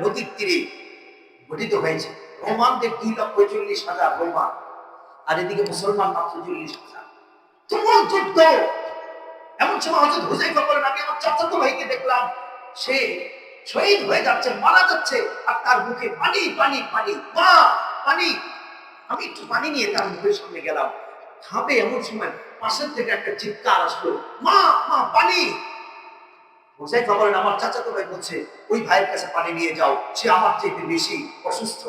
নদীর তীরে গঠিত হয়েছে। রোমানদের 2,40,000 রোমান, আর এদিকে মুসলমান মাত্র 40,000। তুমুল যুদ্ধ। এমন সময় হযরত হুযায়ফা বলেন, আমি আমার চাচাতো ভাইকে দেখলাম সে শহীদ হয়ে যাচ্ছে, মারা যাচ্ছে, আর তার মুখে পানি পানি পানি, মা পানি। আমি একটু পানি নিয়ে তার মুখের সামনে গেলাম, খাবে এমন সময় পাশের থেকে একটা চিৎকার আসলো, মা মা পানি। হুযায়ফা বলেন, আমার চাচাতো ভাই বলছে ওই ভাইয়ের কাছে পানি নিয়ে যাও, সে আমার চেয়ে বেশি অসুস্থ।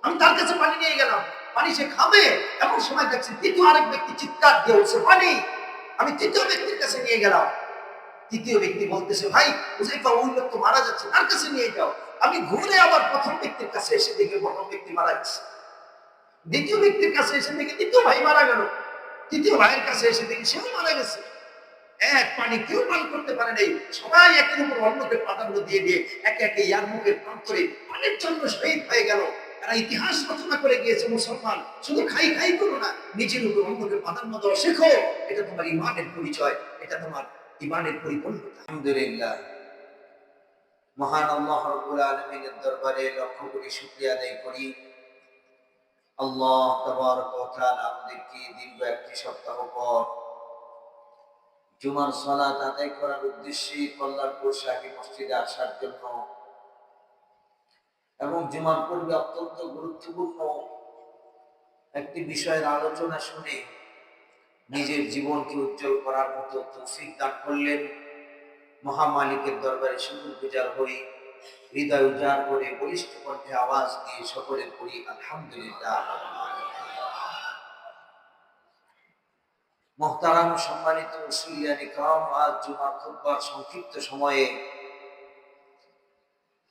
আমি তার কাছে পানি নিয়ে গেলাম, পানি সে খাবে এমন সময় দেখছি তৃতীয় আরেক ব্যক্তি চিৎকার দিয়ে উঠছে পানি। আমি তৃতীয় ব্যক্তির কাছে নিয়ে গেলাম, তৃতীয় ব্যক্তি বলতেছে, ভাই হুযায়ফা ওই লোক তো মারা যাচ্ছে, তার কাছে নিয়ে যাও। আমি ঘুরে আবার প্রথম ব্যক্তির কাছে এসে দেখি প্রথম ব্যক্তি মারা গেছে, দ্বিতীয় ব্যক্তির কাছে এসে দেখি দ্বিতীয় ভাই মারা গেল, তৃতীয় ভাইয়ের কাছে এসে দেখি সেও মারা গেছে। এক পানি কেউ পান করতে পারে নাই, সবাই একের উপর অন্যকে প্রাধান্য দিয়ে দিয়ে একে একে ইয়ার মুখের প্রান্তরে পানির জন্য শহীদ হয়ে গেল। তারা ইতিহাস রচনা করে গিয়েছে, মুসলমান শুধু খাই খাই করো না, নিজের উপর অন্যকে প্রাধান্য দেওয়া শেখো। এটা তোমার ইমানের পরিচয়, এটা তোমার ইমানের পরিপূর্ণতা। আলহামদুলিল্লাহ, মহান আল্লাহ রাব্বুল আলামিনের দরবারে লক্ষ কোটি শুকরিয়া আদায় করি। আল্লাহ তাবারক ওয়া তাআলা আমাদেরকে দীর্ঘ একটি সপ্তাহ পর জুমার সালাত আদায় করার উদ্দেশ্যে কল্যাণপুর শাহী মসজিদে আসার জন্য এবং জুমার পূর্বে অত্যন্ত গুরুত্বপূর্ণ একটি বিষয়ের আলোচনা শুনে নিজের জীবনকে উজ্জ্বল করার মতো তৌফিক দান করলেন। মহামালিকের দরবারে শুকরগুজার হই, হৃদয় উজাড় করে বলিষ্ঠ কণ্ঠে আওয়াজ দিয়ে সকলে পড়ি আলহামদুলিল্লাহ। মুহতারাম সম্মানিত মুসল্লিয়ান ইকরাম, আজ জুমার খুতবার সংক্ষিপ্ত সময়ে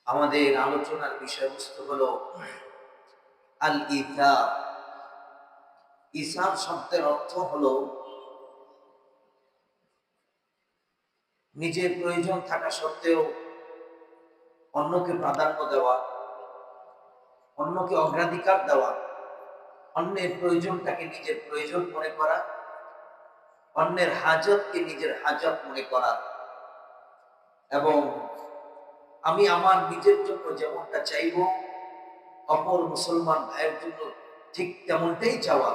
আমাদের আলোচনার বিষয়বস্তু হলো আল ইসার। ইসার শব্দের অর্থ হলো নিজের প্রয়োজন থাকা সত্ত্বেও অন্যকে প্রাধান্য দেওয়া, অন্যকে অগ্রাধিকার দেওয়া, অন্যের প্রয়োজনটাকে নিজের প্রয়োজন মনে করা, অন্যের হাজতকে নিজের হাজত মনে করা, এবং আমি আমার নিজের জন্য যেমনটা চাইব অপর মুসলমান ভাইয়ের জন্য ঠিক তেমনটাই চাওয়া,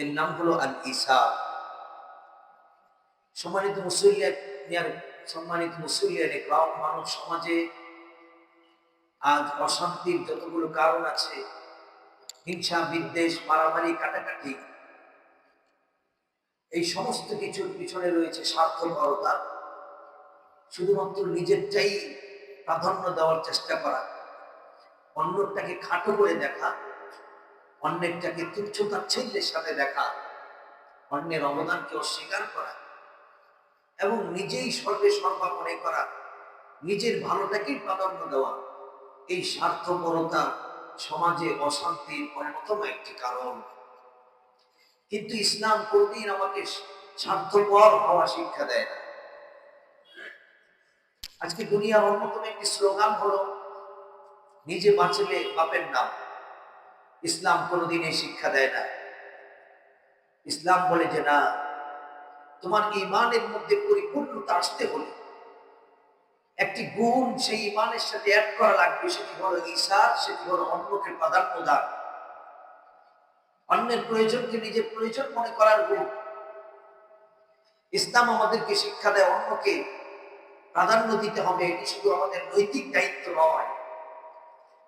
এর নাম হলো আল ইসার। সম্মানিত মুসলিয়ান ইকরাম, মানব সমাজে আজ অশান্তির যতগুলো কারণ আছে, হিংসা বিদ্বেষ মারামারি কাটাকাটি, এই সমস্ত কিছুর পিছনে রয়েছে স্বার্থপরতা। শুধুমাত্র নিজেরটাই প্রাধান্য দেওয়ার চেষ্টা করা, অন্যটাকে খাটো করে দেখা, অন্যেরটাকে তুচ্ছ তাচ্ছিল্যের সাথে দেখা, অন্যের অবদানকে অস্বীকার করা এবং নিজেই সর্বে সর্বা মনে করা, নিজের ভালোটাকেই প্রাধান্য দেওয়া, এই স্বার্থপরতা সমাজে অশান্তির অন্যতম একটি কারণ। কিন্তু ইসলাম কোনদিন আমাকে স্বার্থপর হওয়া শিক্ষা দেয় না। আজকে দুনিয়ার অন্যতম একটি স্লোগান হলো নিজে বাঁচলে বাপের নাম। ইসলাম কোনদিন এই শিক্ষা দেয় না। ইসলাম বলে যে না, তোমার ঈমানের মধ্যে পরিপূর্ণতা আসতে হলে একটি গুণ সেই ঈমানের সাথে অ্যাড করা লাগবে, সেটি হলো ইসার, সেটি হলো অন্যকে প্রাধান্য দান, অন্যের প্রয়োজনকে নিজের প্রয়োজন মনে করার গুণ। ইসলাম আমাদেরকে শিক্ষা দেয় অন্যকে প্রাধান্য দিতে হবে। এটি শুধু আমাদের নৈতিক দায়িত্ব নয়,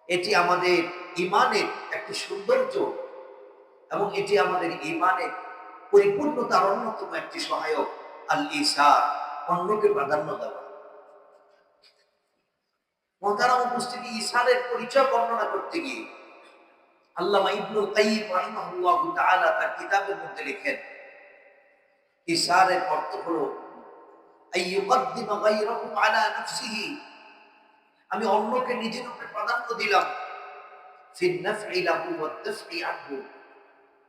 এটি আমাদের ঈমানের একটি সৌন্দর্য এবং এটি আমাদের ঈমানের পরিপূর্ণতার অন্যতম একটি সহায়ক। আল ইসার, অন্যকে প্রাধান্য দেওয়া। মুহতারাম উপস্থিতি, ইসারের পরিচয় বর্ণনা করতে গিয়ে আল্লামা ইবনুল কাইয়িম রাহিমাহুল্লাহ তাআলা তার কিতাবের মধ্যে লেখেন, ইসারের অর্থ হলো আইয়ুকদ্দিমা গায়রাহু আলা নাফসিহি, আমি অন্যকে নিজের উপরে প্রাধান্য দিলাম, ফিন নাফই লাহু ওয়াদ দাফই আনহু,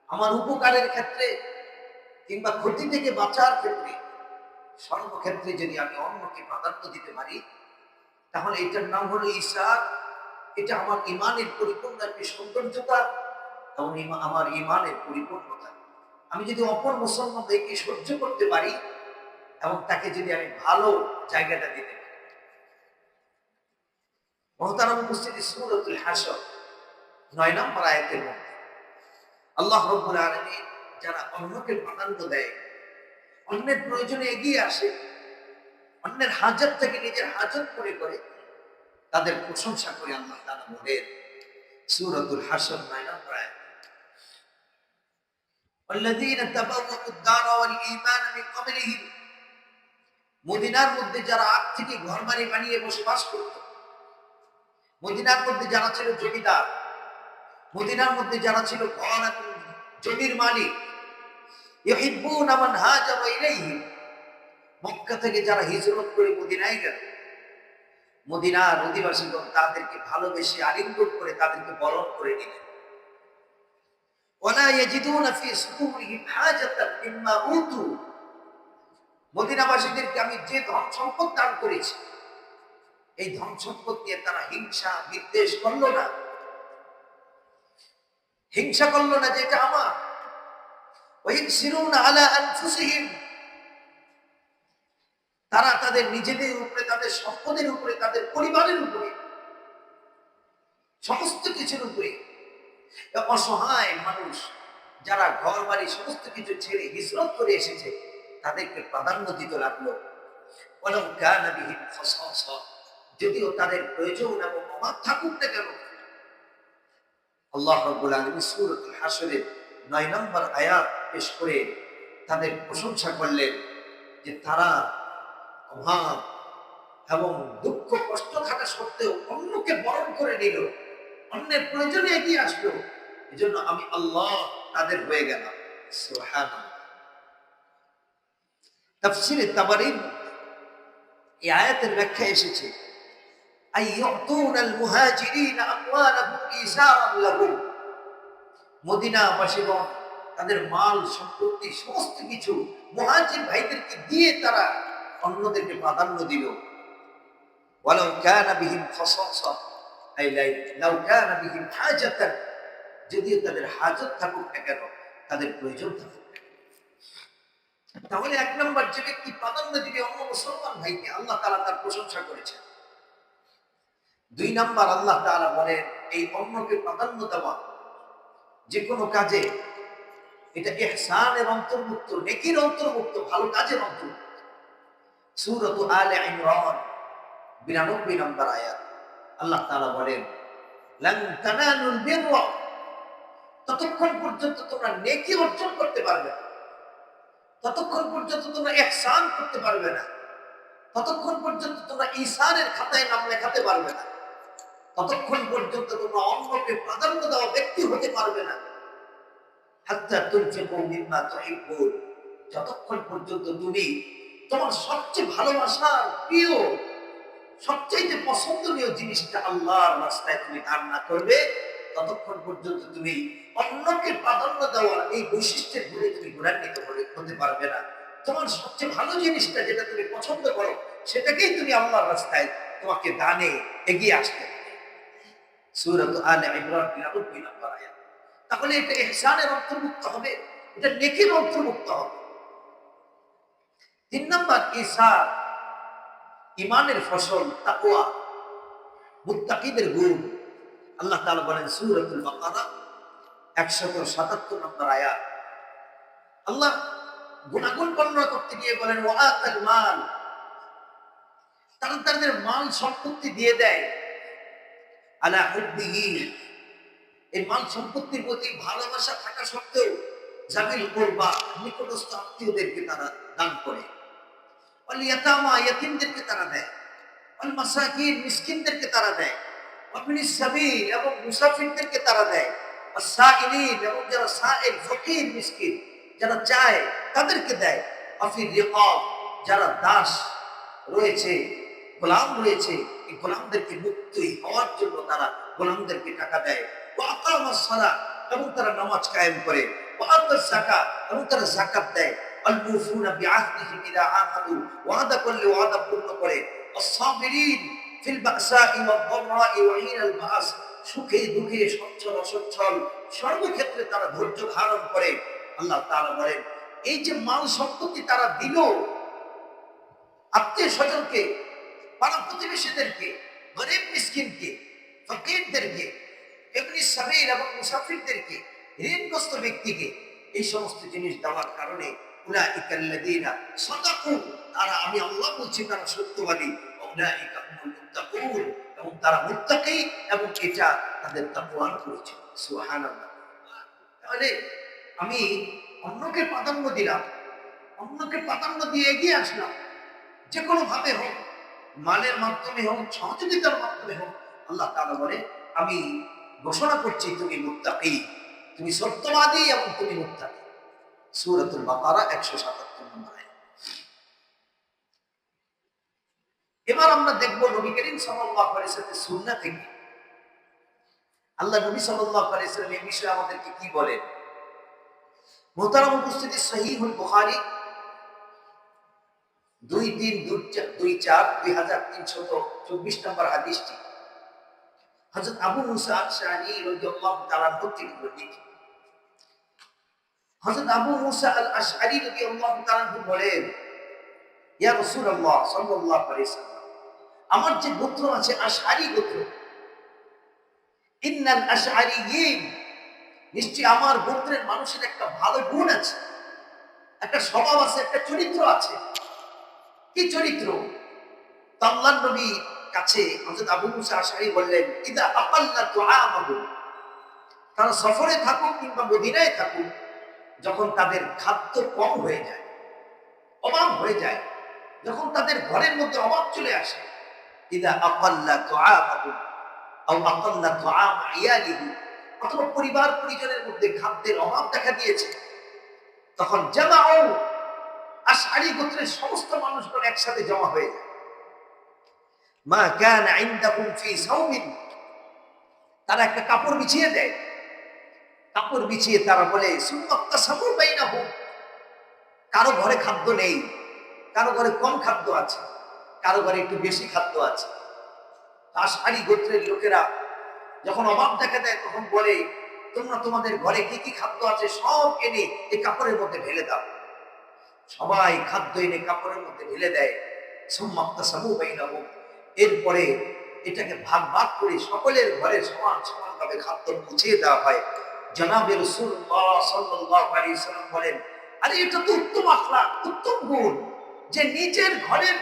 আমার উপকারের ক্ষেত্রে কিংবা ক্ষতি থেকে বাঁচার ক্ষেত্রে, সর্বক্ষেত্রে যদি আমি অন্যকে প্রাধান্য দিতে পারি, তাহলে এটার নাম হলো ইসার। এটা আমার ঈমানের পরিপূর্ণ একটি সৌন্দর্যতা এবং আমার ঈমানের পরিপূর্ণতা। আমি যদি অপর মুসলমান ভাইকে সহ্য করতে পারি এবং তাকে যদি আমি ভালো জায়গাটা দিতে পারি, মহতারাম উপস্থিতি, সূরাতুল হাসর 9 নম্বর আয়াতের মধ্যে আল্লাহ রাব্বুল আলামিন যারা অন্যকে প্রাধান্য দেয়, অন্যের প্রয়োজনে এগিয়ে আসে, অন্যের হাজত থেকে নিজের হাজত করে করে তাদের প্রশংসা করে, আল্লাহ তাআলা বলেন সূরাতুল হাসর 9 নম্বর আয়াত, والذين تبوأوا الدار والإيمان من قبلهم, মদিনার মধ্যে যারা আগ থেকে ঘরবাড়ি বানিয়ে বসবাস করত, মদিনার মধ্যে যারা ছিল জমিদার, মদিনার মধ্যে যারা ছিল ঘর এবং জমির মালিক, ইউহিব্বুনা মান হাজারা ইলাইহিম, মক্কা থেকে যারা হিজরত করে মদিনায় গেল, মদিনার অধিবাসীগণ তাদেরকে ভালোবেসে আলিঙ্গন করে তাদেরকে বরণ করে নিলেন। ওয়ালা ইয়াজিদুনা ফি সুদুরিহিম হাজাতান মিম্মা উতু, মদিনাবাসীদেরকে আমি যে ধন সম্পদ দান করেছি, এই ধন সম্পদ নিয়ে তারা হিংসা বিদ্বেষ করলো না, হিংসা করলো না যে এটা আমার। ওয়াইসিরুনা আলা আনফুসিহিম, তারা তাদের নিজেদের উপরে, তাদের সম্পদের উপরে, তাদের পরিবারের উপরে, সমস্ত কিছুর উপরে অসহায় মানুষ যারা ঘর বাড়ি সমস্ত কিছু ছেড়ে হিজরত করে এসেছে তাদেরকে প্রাধান্য দিতে লাগলো। ওয়ালাউ কানা বিহিম খাসাসা, যদিও তাদের প্রয়োজন এবং অভাব থাকুক না কেন। আল্লাহ রাব্বুল আলামিন সূরাতুল হাসরের 9 নম্বর আয়াত পেশ করে তাদের প্রশংসা করলেন যে তারা অভাব এবং দুঃখ কষ্ট থাকা সত্ত্বেও অন্যকে বরণ করে নিল, অন্যের প্রয়োজনে এগিয়ে আসলো, এজন্য আমি আল্লাহ তাদের হয়ে গেলাম। সুবহানাল্লাহ। তাফসীরে তাবারীর এই আয়াতের ব্যাখ্যা এসেছে আইয়ুতুনাল মুহাজিরিন আমওয়ালাহুম ইসারান লাহুম, মদিনাবাসীগণ তাদের মাল সম্পত্তি সমস্ত কিছু মুহাজির ভাইদেরকে দিয়ে তারা অন্যদেরকে প্রাধান্য দিল। ওয়ালাউ কানা বিহিম খাসাসা, আই লাউ কানা বিহিম হাজাতান, যদিও তাদের হাজত থাকুক না কেন, তাদের প্রয়োজন থাকুক। তাহলে এক নম্বর যে ব্যক্তি প্রাধান্য দিবে অন্য মুসলমান ভাইকে, আল্লাহ তাআলা তার প্রশংসা করেছেন। 2 নম্বর আল্লাহ তাআলা বলেন এই অন্যকে প্রাধান্য দেওয়া যে কোনো কাজে, এটা ইহসানের অন্তর্ভুক্ত, নেকির অন্তর্ভুক্ত, ভালো কাজের অন্তর্ভুক্ত। সূরাত আলে ইমরান 92 নম্বর আয়াত আল্লাহ তাআলা বলেন লান তানালুল বিররা, ততক্ষণ পর্যন্ত তোমরা নেকি অর্জন করতে পারবে না, ততক্ষণ পর্যন্ত তোমরা ইহসান করতে পারবে না, ততক্ষণ পর্যন্ত তোমরা ইহসানের খাতায় নাম লেখাতে পারবে না, ততক্ষণ পর্যন্ত তোমরা অন্যকে প্রাধান্য দেওয়া ব্যক্তি হতে পারবে না। হাত্তা তুনফিকু মিম্মা তুহিব্বুন, যতক্ষণ পর্যন্ত তুমি তোমার সবচেয়ে ভালোবাসার প্রিয়, সবচেয়ে পছন্দনীয় জিনিসটা আল্লাহর রাস্তায় তুমি দান না করবে, ততক্ষণ পর্যন্ত তুমি অন্যকে প্রাধান্য দেওয়ার এই বৈশিষ্ট্যের গুণে তুমি গুণান্বিত হতে পারবে না। তোমার সবচেয়ে ভালো জিনিসটা যেটা তুমি পছন্দ করো সেটাকেই তুমি আল্লাহর রাস্তায় তোমাকে দানে এগিয়ে আসতে হবে। সূরাত আলে ইমরান 92 নম্বর আয়াত। তাহলে এটা ইহসানের অন্তর্ভুক্ত হবে, এটা নেকির অন্তর্ভুক্ত হবে। 3 নম্বর ইহসান, ঈমানের ফসল তাকওয়া, মুত্তাকিদের গুণ। আল্লাহ তাআলা বলেন সূরাতুল বাকারা 177 নম্বর আয়াত, আল্লাহ গুণাগুণ বর্ণনা করতে গিয়ে বলেন ওয়া আতাল মাল, তারা তাদের মাল সম্পত্তি দিয়ে দেয়, আলা হুব্বিহি, এই মাল সম্পত্তির প্রতি ভালোবাসা থাকা সত্ত্বেও জামিল কুরবা, নিকটস্থ আত্মীয়দেরকে তারা দান করে, ওয়াল ইয়াতামা, ইয়াতীমদেরকে তারা দেয়, ওয়াল মাসাকিন, মিসকিনদেরকে তারা দেয়, ওয়াবিনিস সাবিল, এবং মুসাফিরদেরকে তারা দেয়, ওয়াসাইলিন, এবং যারা সাইল ফকির মিসকিন যারা চায় তাদেরকে দেয়, আফির রিকাব, যারা দাস রয়েছে, গোলাম রয়েছে, এই গোলামদেরকে মুক্তি হওয়ার জন্য তারা গোলামদেরকে টাকা দেয়, ওয়া আকামাস সালাত, এবং তারা নামাজ কায়েম করে, ওয়া আতাস যাকাত, এবং তারা যাকাত দেয়, আল মুফুনা বিআহদিহিম ইযা আহাদু, ওয়াদা করলে ওয়াদা পূর্ণ করে, আস-সাবিরিন ফিল বাসাই ওয়াদ দাররাই ওয়া হিনাল বাস, সুখে দুঃখে সচ্ছল অসচ্ছল সর্বক্ষেত্রে তারা ধৈর্য ধারণ করে। আল্লাহ তাআলা বলেন এই যে মাল সম্পত্তি তারা দিল আত্মীয় স্বজনকে, পাড়া প্রতিবেশীদেরকে, গরিব মিসকিনকে, ফকিরদেরকে, ইবনে সাবিল এবং মুসাফিরদেরকে, ঋণগ্রস্ত ব্যক্তিকে এই সমস্ত জিনিস দেওয়ার কারণে উলাইকাল্লাযীনা সাদাকু, তারা, আমি আল্লাহ বলছি, তারা সত্যবাদী, উলাইকা হুমুল মুত্তাকুন, এবং তারা মুত্তাকি, এবং এটা তাদের তাকওয়ার পরিচয়। সুবহানাল্লাহ। তাহলে আমি অন্যকে প্রাধান্য দিলাম, অন্যকে প্রাধান্য দিয়ে এগিয়ে আসলাম, যে কোনো ভাবে হোক, মালের মাধ্যমে হোক, সহযোগিতার মাধ্যমে হোক। আল্লাহ তাআলা বলে, আমি ঘোষণা করছি তুমি মুত্তাকি, তুমি সত্যবাদী এবং তুমি মুত্তাকি। সূরাতুল বাকারা 177 নম্বর আয়াত। এবার আমরা দেখব নবী করিম সাল্লাল্লাহু আলাইহি ওয়াসাল্লামের সুন্নাহ থেকে আল্লাহ নবী সাল্লাল্লাহু আলাইহি ওয়াসাল্লাম এই বিষয়ে আমাদেরকে কি বলেন। মুহতারাম উপস্থিতি, সহিহুল বুখারী 2324 নম্বর হাদিসটি হযরত আবু মুসা আল-আশআরী রাদিয়াল্লাহু তাআলা থেকে বর্ণিত। হযরত আবু মুসা আল-আশআরী রাদিয়াল্লাহু তাআলা বলেন, ইয়া রাসূলুল্লাহ সাল্লাল্লাহু আলাইহি ওয়াসাল্লাম, আমার যে গোত্র আছে আশআরী গোত্র, ইন্নাল আশআরিয়িন, নিশ্চয়ই আমার গোত্রের মানুষের একটা ভালো গুণ আছে, একটা স্বভাব আছে, একটা চরিত্র আছে। কি চরিত্র? আল্লাহর নবী কাছে হযরত আবু মুসা আশআরী বললেন, ইদা আকাল্লা তুআমাহু, তারা সফরে থাকুক কিংবা মদিনায় থাকুক, যখন তাদের খাদ্য কম হয়ে যায়, অভাব হয়ে যায়, যখন তাদের ঘরের মধ্যে অভাব চলে আসে, ইদা আকাল্লা তুআমাহু আও আকাল্লা তুআম ইয়ালিহি, অথবা পরিবার পরিজনের মধ্যে খাদ্যের অভাব দেখা দিয়েছে, তখন জামাউ, আশআরী গোত্রের সমস্ত মানুষগুলো একসাথে জমা হয়ে যায়। মা কানা ইনদাকুম ফি সাওবিন, তারা একটা কাপড় বিছিয়ে দেয়, কাপড় বিছিয়ে তারা বলে, সুম্মাক্তাসামু বাইনাহুম, কারো ঘরে খাদ্য নেই, কারো ঘরে কম খাদ্য আছে, কারো ঘরে একটু বেশি খাদ্য আছে। আশআরী গোত্রের লোকেরা যখন অভাব দেখা দেয়, তখন বলে, তোমরা তোমাদের ঘরে কি কি খাদ্য আছে সব এনে এই কাপড়ের মধ্যে ঢেলে দাও। সবাই খাদ্য এনে কাপড়ের মধ্যে ঢেলে দেয়। সুম্মাক্তাসামু বাইনাহুম, এরপরে এটাকে ভাগ ভাগ করে সকলের ঘরে সমান সমান ভাবে খাদ্য পৌঁছিয়ে দেওয়া হয়। জনাবে রাসূলুল্লাহ সাল্লাল্লাহু আলাইহি ওয়াসাল্লাম বলেন, আরে এটা তো উত্তম আখলাক, উত্তম গুণ, যে নিজের ঘরের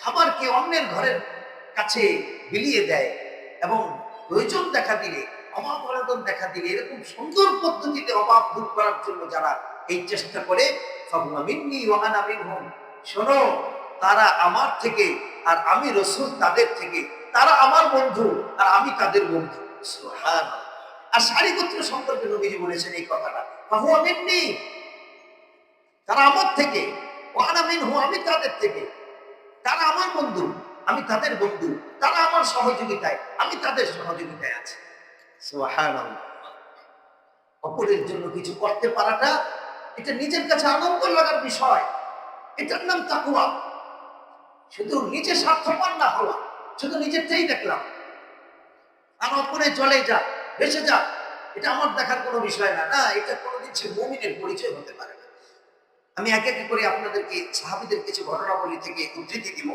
খাবারকে অন্যের ঘরের কাছে বিলিয়ে দেয়, এবং প্রয়োজন দেখা দিলে, অভাব অনটন দেখা দিলে, এরকম সুন্দর পদ্ধতিতে অভাব দূর করার জন্য যারা এই চেষ্টা করে, ফাহুয়া মিন্নী ওয়া আনা মিনহুম, শোনো, তারা আমার থেকে আর আমি রাসূল তাদের থেকে, তারা আমার বন্ধু আর আমি তাদের বন্ধু। সুবহানাল্লাহ। আর আশআরী গোত্র সম্পর্কে নবীজি বলেছেন এই কথাটা, ফাহুয়া মিন্নী, তারা আমার থেকে, ওয়া আনা মিনহু, আমি তাদের থেকে, তারা আমার বন্ধু, আমি তাদের বন্ধু, তারা আমার সহযোগিতায়, আমি তাদের সহযোগিতায় আছি। সুবহানাল্লাহ। অপরের জন্য কিছু করতে পারাটা, এটা নিজের কাছে আনন্দ লাগার বিষয়, এটার নাম তাকওয়া। শুধু নিজে স্বার্থপর না হওয়া, শুধু নিজেরটাই দেখলাম, আর অপরে চলে যা, বেঁচে যা, এটা আমার দেখার কোনো বিষয় না। না, এটা কোনোদিন সে মুমিনের পরিচয় হতে পারে না। আমি এক এক করে আপনাদেরকে সাহাবীদের কিছু ঘটনাবলী থেকে উদ্ধৃতি দিব।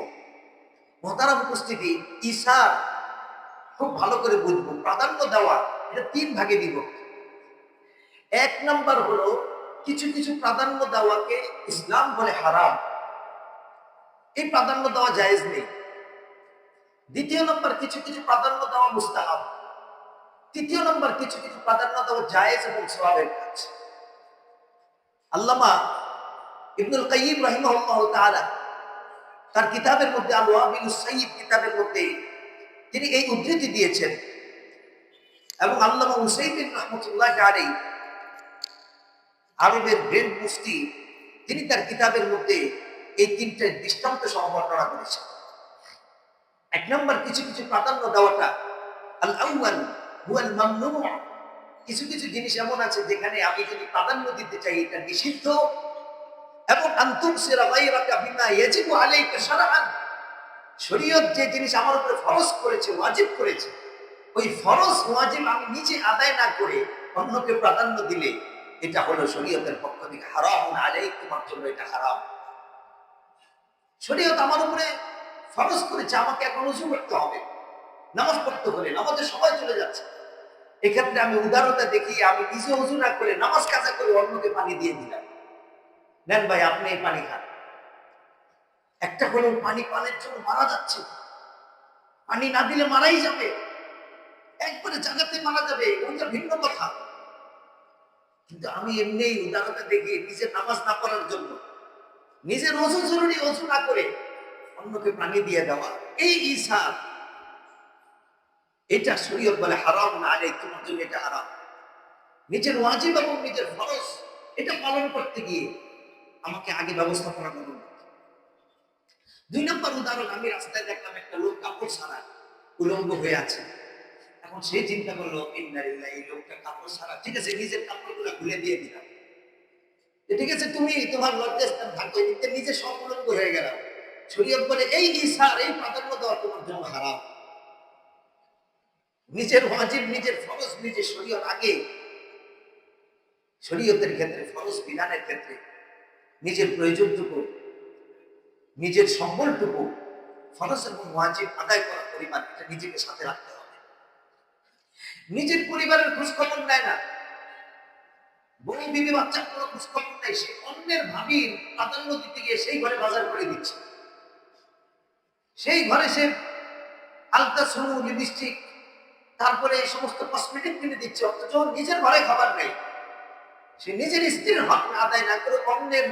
মুহতারাম উপস্থিতি, ঈসার খুব ভালো করে বুঝবো, প্রাধান্য দেওয়া এটা তিন ভাগে দিব। এক নাম্বার হলো, কিছু কিছু প্রাধান্য দেওয়াকে ইসলাম বলে হারাম, এই প্রাধান্য দেওয়া জায়েজ নেই। দ্বিতীয় নম্বর, কিছু কিছু প্রাধান্য দেওয়া মুস্তাহাব। তৃতীয় নম্বর, কিছু কিছু প্রাধান্য দেওয়া জায়েজ এবং সওয়াবের কাজ। আল্লামা ইবনুল কাইয়িম রাহিমাহুল্লাহ তাআলা তার কিতাবের মধ্যে আল ওয়াবিলুস সাইয়্যিব কিতাবের মধ্যে তিনি এই উদ্ধৃতি দিয়েছেন, এবং আল্লামা উসাইমিন রাহমাতুল্লাহি আলাইহি, আরবের গ্রেট মুফতি, তিনি তার কিতাবের মধ্যে এই তিনটে দৃষ্টান্ত সহ বর্ণনা করেছেন। এক নম্বর, কিছু কিছু প্রাধান্য দেওয়াটা, আল আউয়াল হুয়াল মামনু', কিছু কিছু জিনিস এমন আছে যেখানে আমি যদি প্রাধান্য দিতে চাই এটা নিষিদ্ধ, এবং আনতুকসিরা গায়রাকা বিমা ইয়াজিবু আলাইকা শারআন, শরীয়ত যে জিনিস আমার উপরে ফরজ করেছে, ওয়াজিব করেছে, ওই ফরজ ওয়াজিব আমি নিজে আদায় না করে অন্যকে প্রাধান্য দিলে এটা হলো শরীয়তের পক্ষ থেকে হারাম আলাইকুম, তোমার জন্য এটা হারাম। শরীয়ত আমার উপরে ফরজ করেছে, আমাকে এখন ওযু করতে হবে, নামাজ পড়তে হলে নামাজের সময় চলে যাচ্ছে, এক্ষেত্রে আমি উদারতা দেখি আমি নিজে ওযু না করে নামাজ কাজা করে অন্যকে পানি দিয়ে দিলাম, নেন ভাই আপনি এই পানি খান। একটা হলো পানি পানের জন্য মারা যাচ্ছে, পানি না দিলে মারাই যাবে, একবারে জায়গাতে মারা যাবে, ওইটা ভিন্ন কথা। কিন্তু আমি এমনি উদারতা দেখি নিজের নামাজ না পড়ার জন্য নিজের ওযু জরুরি, ওযু না করে অন্যকে পানি দিয়ে দেওয়া, এই ইসার, এটা শরীয়ত বলে হারাম না আলে, তোমার জন্য এটা হারাম। নিজের ওয়াজিব এবং নিজের ফরজ এটা পালন করতে গিয়ে আমাকে আগে ব্যবস্থাপনা করুন। 2 নম্বর উদাহরণ, আমি রাস্তায় দেখলাম একটা লোক কাপড় ছাড়া উলঙ্গ হয়ে আছে। এখন সে চিন্তা করলো ইন্নালিল্লাহি, এই লোকটা কাপড় ছাড়া, ঠিক আছে নিজের কাপড়গুলো খুলে দিয়ে দিলাম, ঠিক আছে তুমি তোমার লজ্জাস্থান থাকবে, নিজে সব উলঙ্গ হয়ে গেল। শরীয়ত বলে এই ইসার, এই প্রাধান্য দেওয়া তোমার জন্য হারাম। নিজের ওয়াজিব নিজের ফরজ নিজে শরীয়ত আগে, শরীয়তের ক্ষেত্রে ফরজ বিধানের ক্ষেত্রে নিজের প্রয়োজনটুকু নিজের সম্বলটুকু ফরজ এবং ওয়াজিব আদায় করার পরিমাণ এটা নিজেকে সাথে রাখতে হবে। নিজের পরিবারের খোঁজ খবর নেয় না, বউ বিবি বাচ্চার কোনো খোঁজ খবর নেই, সে অন্যের ভাবির প্রাধান্য দিতে গিয়ে সেই ঘরে বাজার করে দিচ্ছে, সেই ঘরে সে আলতা সুনু লিপস্টিক তারপরে এই সমস্ত কসমেটিক কিনে দিচ্ছে, অথচ নিজের ঘরে খাবার নেই। সে নিজের স্ত্রীর হক আদায় না করে অন্যের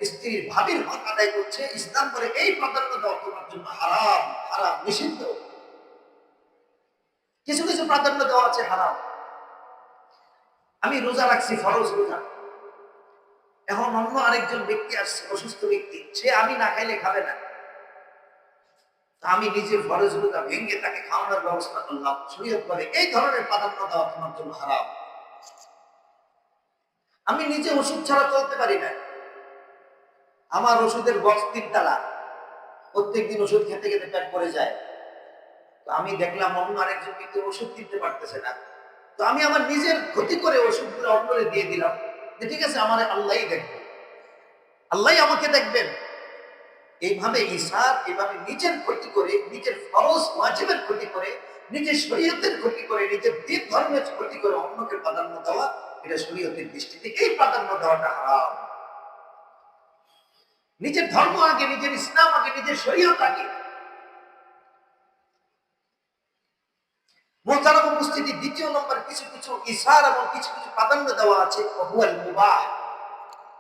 স্ত্রীর ভাবির হক আদায় করছে। ইসলাম করে এই প্রাধান্য দেওয়া তোমার জন্য হারাম, হারাম নিষিদ্ধ। কিছু কিছু প্রাধান্য দেওয়া আছে হারাম। আমি রোজা রাখছি, ফরজ রোজা, এখন অন্য আরেকজন ব্যক্তি আসছে, অসুস্থ ব্যক্তি, সে আমি না খাইলে খাবে না, আমি নিজে ফরজ রোজা ভেঙে তাকে খাওয়ানোর ব্যবস্থা করলাম। শরীয়ত বলে এই ধরনের প্রাধান্য দেওয়া তোমার জন্য হারাম। আমি নিজে ওষুধ ছাড়া চলতে পারি না, আমার ওষুধের বক্স 3 তালা, প্রত্যেকদিন ওষুধ খেতে খেতে পেট পড়ে যায়। তো আমি দেখলাম অন্য আরেকজন ব্যক্তি ওষুধ কিনতে পারতেছে না, তো আমি আমার নিজের ক্ষতি করে ওষুধগুলো অন্যরে দিয়ে দিলাম, যে ঠিক আছে আমার আল্লাহই দেখবে, আল্লাহই আমাকে দেখবেন। এইভাবে ইসার, এইভাবে নিজের ক্ষতি করে, নিজের ফরজ ওয়াজিবের ক্ষতি করে, নিজের শরীয়তের ক্ষতি করে, নিজের দ্বীন ধর্মের ক্ষতি করে অন্যকে প্রাধান্য দেওয়া, এটা শরীয়তের দৃষ্টিতে এই প্রাধান্য দেওয়াটা হারাম। নিজের ধর্ম আগে, নিজের ইসলাম আগে, নিজের শরীয়ত আগে। মোহতারাম উপস্থিতি, দ্বিতীয় নম্বর কিছু কিছু ইসার এবং কিছু কিছু প্রাধান্য দেওয়া আছে, হুয়াল মুবাহ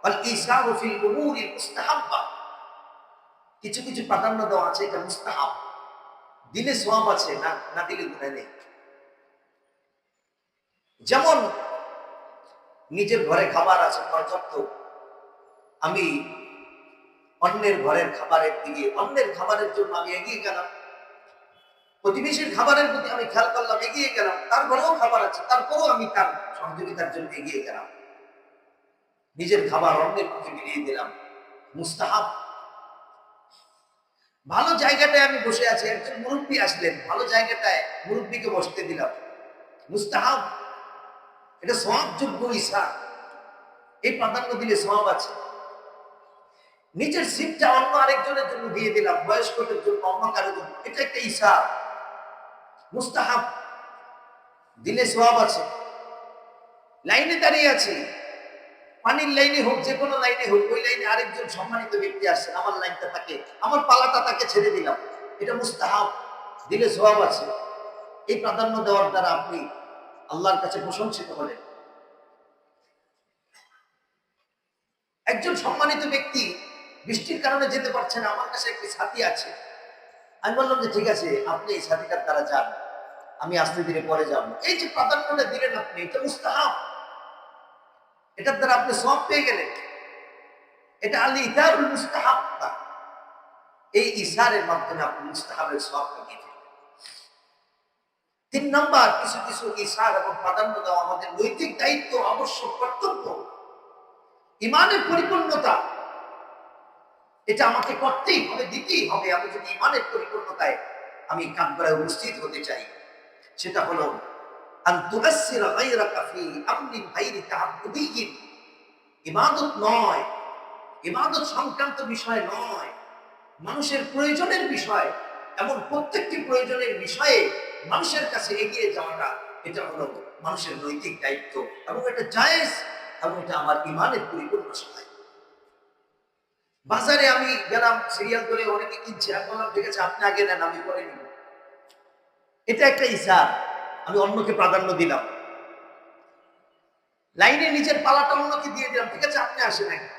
ওয়াল ইসারু ফিল উমুরিল মুস্তাহাব্বা। কিছু কিছু প্রাধান্য দেওয়া আছে, এটা মুস্তাহাব, দিলে সওয়াব আছে, না না দিলে গুনাহ নেই। যেমন নিজের ঘরে খাবার আছে পর্যাপ্ত, আমি অন্যের ঘরের খাবারের দিকে, অন্যের খাবারের জন্য আমি এগিয়ে গেলাম, প্রতিবেশীর খাবারের প্রতি আমি খেয়াল করলাম, এগিয়ে গেলাম, তার ঘরেও খাবার আছে, তারপরেও আমি তার সহযোগিতার জন্য এগিয়ে গেলাম, নিজের খাবার অন্যের মুখে বিলিয়ে দিলাম, মুস্তাহাব। ভালো জায়গাটায় আমি বসে আছি, একজন মুরব্বী আসলেন, ভালো জায়গাটায় মুরব্বীকে বসতে দিলাম, মুস্তাহাব, এটা সওয়াবযোগ্য ইসা, এই প্রাধান্য দিলে সওয়াব আছে। নিজের সিটটা অন্য আরেকজনের জন্য দিয়ে দিলাম, বয়স্কদের জন্য, অন্য কারোর জন্য, এটা একটা ইসা, মুস্তাহাব, দিলে সওয়াব আছে। লাইনে দাঁড়িয়ে আছি, পানির লাইনে হোক, যে কোনো লাইনে হোক, ওই লাইনে আরেকজন সম্মানিত ব্যক্তি আসছেন, আমার লাইনটা তাকে, আমার পালাটা তাকে ছেড়ে দিলাম, এটা মুস্তাহাব, দিলে সওয়াব আছে। এই প্রাধান্য দেওয়ার দ্বারা আপনি আল্লাহর কাছে প্রশংসিত হলেন। একজন সম্মানিত ব্যক্তি বৃষ্টির কারণে যেতে পারছে না, আমার কাছে একটি ছাতি আছে, আমি বললাম যে ঠিক আছে আপনি এই ছাতিটার দ্বারা যান, আমি আস্তে ধীরে পরে যাব। এই যে প্রাধান্যটা দিলেন আপনি, এটা মুস্তাহাব, এটার দ্বারা আপনি সওয়াব পেয়ে গেলেন, এটা আল ইতারুল মুস্তাহাব, এই ইসারের মাধ্যমে আপনি মুস্তাহাবের সওয়াব পেয়ে গেলেন। 3 নম্বর, কিছু কিছু ইসার এবং প্রাধান্য দেওয়া আমাদের নৈতিক দায়িত্ব, আবশ্যক, কর্তব্য, ইমানের পরিপূর্ণতা, এটা আমাকে করতেই হবে, দিতেই হবে। আমি যদি ইমানের পরিপূর্ণতায় আমি কাঠগড়ায় উপস্থিত হতে চাই, সেটা হলো আন তুআসসিরা গায়রাকা ফি আমরিন গায়রি তাআব্বুদিয়্যিন। ইবাদত নয়, ইবাদত সংক্রান্ত বিষয় নয়, মানুষের প্রয়োজনের বিষয়, এমন প্রত্যেকটি প্রয়োজনের বিষয়ে মানুষের কাছে এগিয়ে যাওয়াটা, এটা হলো মানুষের নৈতিক দায়িত্ব, এবং এটা জায়েজ, এবং এটা আমার ইমানের পরিপূর্ণ সহায়। বাজারে আমি গেলাম, সিরিয়াল করে অনেকে কিনছে, আমি বললাম ঠিক আছে আপনি আগে নেন, আমি পরে নিব। এটা একটা ইশারা, আমি অন্যকে প্রাধান্য দিলাম। লাইনে নিজের পালাটা অন্যকে দিয়ে দিলাম, ঠিক আছে আপনি আসেন আগে।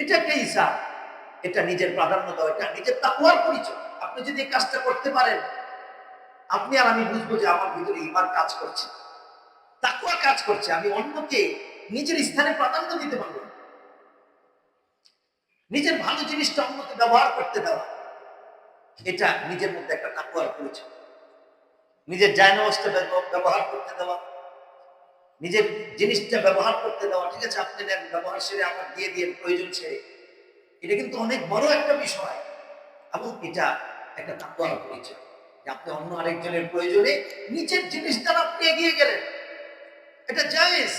এটা একটা ইশারা, এটা নিজের প্রাধান্য দেওয়া, এটা নিজের তাকওয়ার পরিচয়। আপনি যদি এই কাজটা করতে পারেন, আপনি আর আমি বুঝবো যে আমার ভিতরে ঈমান কাজ করছে, তাকওয়া কাজ করছে। আমি অন্যকে নিজের স্থানে প্রাধান্য দিতে পারবো না। নিজের ভালো জিনিসটা অন্যকে ব্যবহার করতে দেওয়া, এটা নিজের মধ্যে একটা তাকওয়ার পরিচয়। নিজের জায়নামাজটা ব্যবহার করতে দেওয়া, নিজের জিনিসটা ব্যবহার করতে দেওয়া, ঠিক আছে আপনি নেন, ব্যবহার সেরে আমার দিয়ে দিয়ে প্রয়োজন ছেড়ে, এটা কিন্তু অনেক বড় একটা বিষয়, এবং এটা একটা তাকওয়ার পরিচয় যে আপনি অন্য আরেকজনের প্রয়োজনে নিজের জিনিস দ্বারা আপনি এগিয়ে গেলেন। এটা জায়েজ,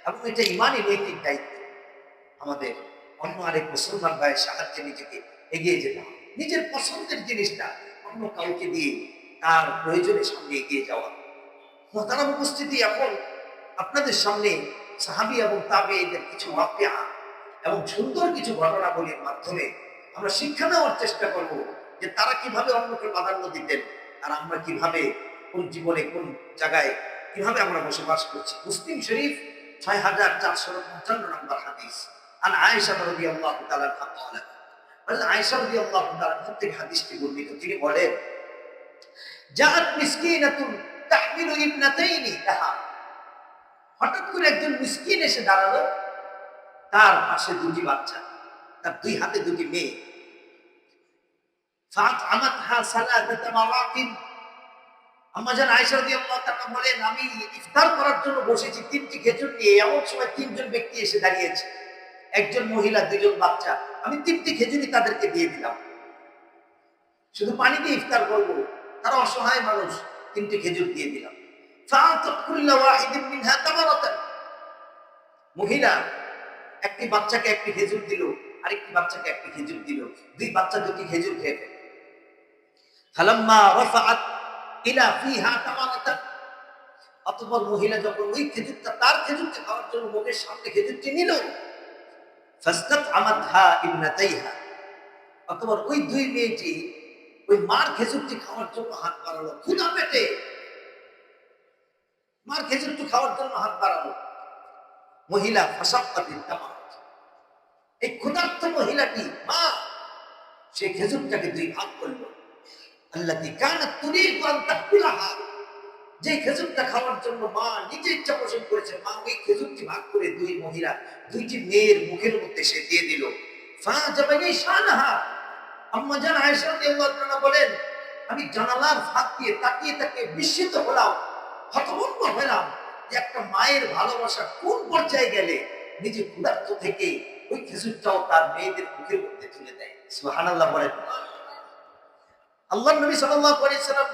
এবং এটা ইমানি নৈতিক দায়িত্ব আমাদের অন্য আরেক মুসলমান ভাইয়ের সাহায্যে নিজেকে এগিয়ে যেতে হবে। নিজের পছন্দের জিনিসটা অন্য কাউকে দিয়ে তার প্রয়োজনের সামনে এগিয়ে যাওয়া। মোহতারাম উপস্থিতি, এখন আপনাদের সামনে সাহাবী এবং তাবেঈদের কিছু ওয়াকিয়া এবং সুন্দর কিছু ঘটনাবলীর মাধ্যমে আমরা শিক্ষা নেওয়ার চেষ্টা করব যে তারা কিভাবে অন্যকে প্রাধান্য দিতেন, আর আমরা কিভাবে কোন জীবনে কোন জায়গায় কিভাবে আমরা বসবাস করছি। মুসলিম শরীফ 6455 নম্বর হাদিস, আন আয়েশা রাদিয়াল্লাহু তাআলা قالت, আয়েশা রাদিয়াল্লাহু তাআলা থেকে হাদিসটি বর্ণিত, তিনি বলেন জাআত মিসকিনাতুন তাহমিলু ইবনাতাইনি লাহা, হঠাৎ করে একজন মিসকিন এসে দাঁড়ালো, তার পাশে দুটি বাচ্চা, তার দুই হাতে দুটি মেয়ে। ফাতআমাতহা সালাসাতা মাওয়াকিন, আম্মা জান আয়েশা রাদিয়াল্লাহু তাআলা বলেন আমি ইফতার করার জন্য বসেছি তিনটি খেজুর নিয়ে, এমন সময় তিনজন ব্যক্তি এসে দাঁড়িয়েছে, একজন মহিলা দুইজন বাচ্চা, আমি তিনটি খেজুরই তাদেরকে দিয়ে দিলাম, শুধু পানি দিয়ে ইফতার করবো, তারা অসহায় মানুষ, তিনটি খেজুর দিয়ে দিলাম। ফাআতাত কুল্লা ওয়াহিদিন মিনহা তামারাতান, মহিলা একটি বাচ্চাকে একটি খেজুর দিল, আরেকটি বাচ্চাকে একটি খেজুর দিল, দুই বাচ্চা দুটি খেজুর খেয়ে ফেলে। ফালাম্মা রাফাআত ইলা ফিহা তামারাতান, অতঃপর মহিলা যখন ওই খেজুরটা তার খেজুরটা খাওয়ার জন্য মুখের সামনে খেজুরটি নিল, ফাস্তাতআমাতহা ইবনাতাইহা, অতঃপর ওই দুই মেয়েটি ওই মার খেজুরটি খাওয়ার জন্য হাত বাড়ালো, ক্ষুধা পেটে মার খেজুরটি খাওয়ার জন্য হাত বাড়ালো। মহিলা ফাসাক্কাতিন তামারাত, এই ক্ষুধার্ত মহিলাটি মা সেই খেজুরটাকে দুই ভাগ করলো। আল্লাতী কানাত তুরিদু আন তাকুলাহা, যে খেজুরটা খাওয়ার জন্য মা নিজে ইচ্ছা পোষণ করেছে, মা ওই খেজুরটি ভাগ করে দুই মহিলা দুইটি মেয়ের মুখের মধ্যে সে দিয়ে দিল। ফাজাবানি শানাহা, আম্মা জান আয়েশা রাদিয়াল্লাহু তাআলা বলেন আমি জানালার ফাঁক দিয়ে তাকিয়ে তাকিয়ে বিস্মিত হলাম, হতভম্ব হলাম যে একটা মায়ের ভালোবাসা কোন পর্যায়ে গেলে নিজে ক্ষুধার্ত থেকে ওই খেজুরটাও তার মেয়েদের মুখের মধ্যে তুলে দেয়। সুবহানাল্লাহ বলেন। আল্লাহর নবী সাল্লাল্লাহু আলাইহি সাল্লাম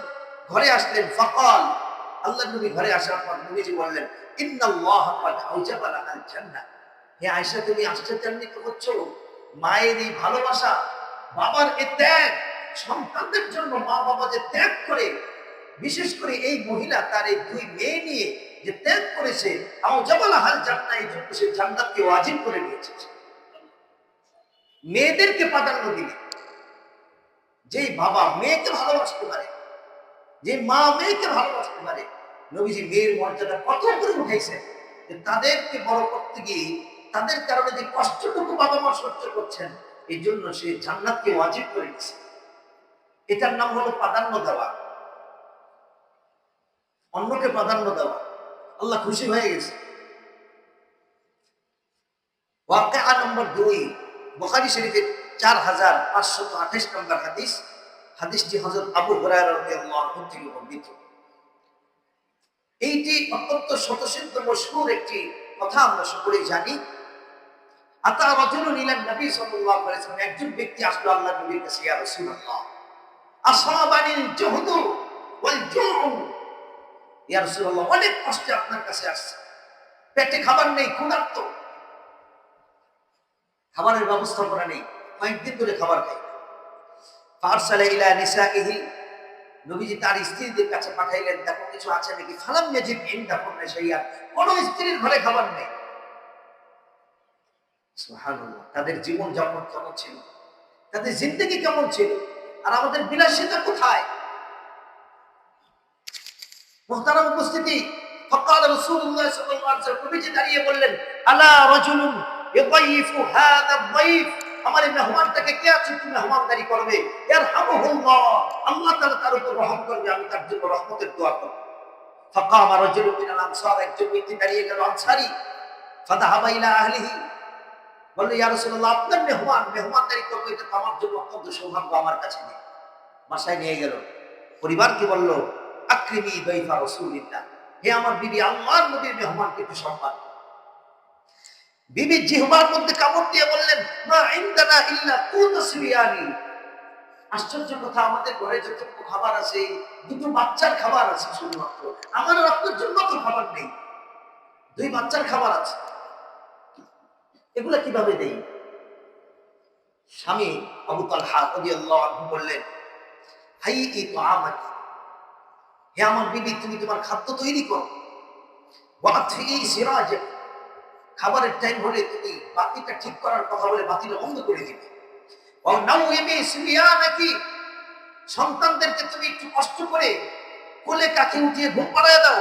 ঘরে আসলেন, ফাকাল, আল্লাহর নবী ঘরে আসার পর নবীজি বললেন ইন্নাল্লাহা ক্বাদ আওজাবা লাহাল জান্নাহ, হে আয়েশা তুমি আশ্চর্যান্বিত হচ্ছো, মায়ের এই ভালোবাসা, বাবার এই ত্যাগ, সন্তানদের জন্য মা বাবা যে ত্যাগ করে, বিশেষ করে এই মহিলা তার এই দুই মেয়ে নিয়ে যে ত্যাগ করেছে, আওজাবা লাহাল জান্নাহ, এই জন্য সে জান্নাতকে ওয়াজিব করে নিয়েছে। মেয়েদেরকে প্রাধান্য দিলে, যেই বাবা মেয়েকে ভালোবাসতে পারে, যে মা মেয়েকে ভালোবাসতে পারে, নবীজি মেয়ের মর্যাদা কত করে উঠাইছেন, যে তাদেরকে বড় করতে গিয়ে তাদের কারণে যে কষ্টটুকু বাবা মা সহ্য করছেন, এই জন্য সে জান্নাতকে ওয়াজিব করে দিয়েছে। এটার নাম হলো প্রাধান্য দেওয়া, অন্যকে প্রাধান্য দেওয়া। আল্লাহ খুশি হয়ে গেছে। ওয়াকিয়া নম্বর 2, বুখারী শরীফের 4528 নম্বর হাদিস, হাদিসটি হযরত আবু হুরায়রা রাদিয়াল্লাহু আনহু থেকে বর্ণিত। এইটি অত্যন্ত স্বতঃসিদ্ধ মশহুর একটি কথা, আমরা সকলেই জানি। আতা রাজুলুন ইলা নবী সাল্লাল্লাহু আলাইহি ওয়াসাল্লাম, একজন ব্যক্তি আসলো আল্লাহর নবীর কাছে, ইয়া রাসূলুল্লাহ আসাবানিল জুহদু ওয়াল জুউ, ইয়া রাসূলুল্লাহ অনেক কষ্টে আপনার কাছে আসছে, পেটে খাবার নেই, ক্ষুধার্ত, খাবারের ব্যবস্থা করা নেই, কয়েকদিন ধরে খাবার খাই। ফারসালা ইলা নিসাইহি, নবীজি তার স্ত্রীদের কাছে পাঠাইলেন, দেখো কিছু আছে নাকি। ফালাম ইয়াজিদ ইনদাহুম শাইআন, কোন স্ত্রীর ঘরে খাবার নেই। সুবহানাল্লাহ। তাদের জীবন যাপন কেমন ছিল, তাদের জিন্দেগি কেমন ছিল, আর আমাদের বিলাসিতা কোথায়? মুহতারাম উপস্থিতি, ফাকাল রাসূলুল্লাহ সাল্লাল্লাহু আলাইহি ওয়াসাল্লাম, নবীজি দাঁড়িয়ে বললেন, আলা রাজুলুন ইযাইফু হাযা যায়ফ, আমার এই মেহমানটাকে কে আছে তুমি মেহমানদারি করবে, ইয়ারহামুহুল্লাহ, আল্লাহ তাআলা তার উপর রহম করবে, আমি তার জন্য রহমতের দোয়া করব। ফাকামা রাজুলুন মিনাল আনসার, একজন ব্যক্তি দাঁড়িয়ে গেল আনসারী, ফাযাহাবা ইলা আহলিহি, বলল, ইয়া রাসূলুল্লাহ, আপনার মেহমানদারি করবো, এটা আমার জন্য অত্যন্ত সৌভাগ্য, আমার কাছে নেই। বাসায় নিয়ে গেল, পরিবারকে বলল, আকরিমি দাইফা রাসূলিল্লাহ, হে আমার বিবি, আল্লাহর নবীর মেহমানকে একটু সম্মান। বিবি জিহ্বার মধ্যে কামড় দিয়ে বললেন, মা ইনদানা ইল্লা কুতাসবিয়ানি, আশ্চর্য কথা, আমাদের ঘরে যতটুকু খাবার আছে, দুটো বাচ্চার খাবার আছে শুধুমাত্র, আমার আর আপনার জন্য তো খাবার নেই, দুই বাচ্চার খাবার আছে, এগুলা কিভাবে দেই? স্বামী আবু তালহা রাদিয়াল্লাহু আনহু বললেন, হাইয়ি তুআমাকি, হে আমার বিবি, তুমি তোমার খাদ্য তৈরি করো, ওয়াতফি সিরাজাক, খাবারের টাইম হলে তুমি বাতিটা ঠিক করার কথা বলে বাতিটা বন্ধ করে দিবে, ওয়া নাওয়িমি সিবিয়ানাকি, সন্তানদেরকে তুমি একটু কষ্ট করে কোলে কাছে উঠিয়ে ঘুম পাড়ায় দাও,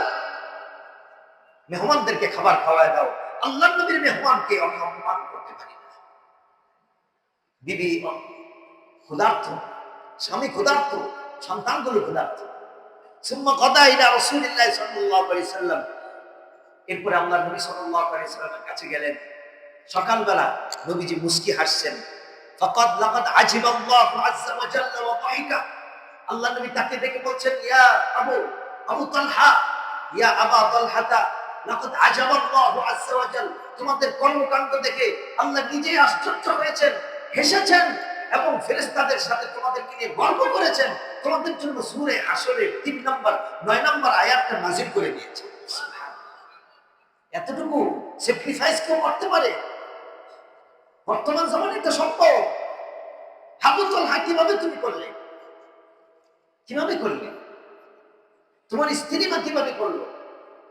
মেহমানদেরকে খাবার খাওয়ায় দাও, আল্লাহর নবীর মেহমানকে আমি অপমান করতে পারি না। বিবি ক্ষুধার্ত, স্বামী ক্ষুধার্ত, সন্তানগুলো ক্ষুধার্ত। সুম্মা গাদা ইলা রাসূলিল্লাহ সাল্লাল্লাহু আলাইহি সাল্লাম, এরপরে আল্লাহর নবী সাল্লাল্লাহু আলাইহি সাল্লামের কাছে গেলেন। সকালবেলা নবীজি মুস্কি হাসছেন। ফাকাদ লাকাদ আজিবাল্লাহু আযজা ওয়া জাল্লা ওয়া দাহিকা, আল্লাহর নবী তাকে দেখে বলছেন, ইয়া আবু তালহা, ইয়া আবা তালহাতা, লাকাদ আজাবাল্লাহু আযজা ওয়া জাল, তোমাদের কর্মকাণ্ড দেখে আল্লাহ নিজেই আশ্চর্য হয়েছেন, হেসেছেন এবং ফেরেশতাদের সাথে তোমাদেরকে নিয়ে গর্ব করেছেন, তোমাদের জন্য সূরা হাশরের 3 নম্বর 9 নম্বর আয়াতটা নাযিল করে দিয়েছেন। এতটুকু স্যাক্রিফাইস কেউ করতে পারে? বর্তমান জামানায় তো সম্ভব। আবু তালহা কিভাবে তুমি করলে, কিভাবে করলে, তোমার স্ত্রী মা কিভাবে করলো?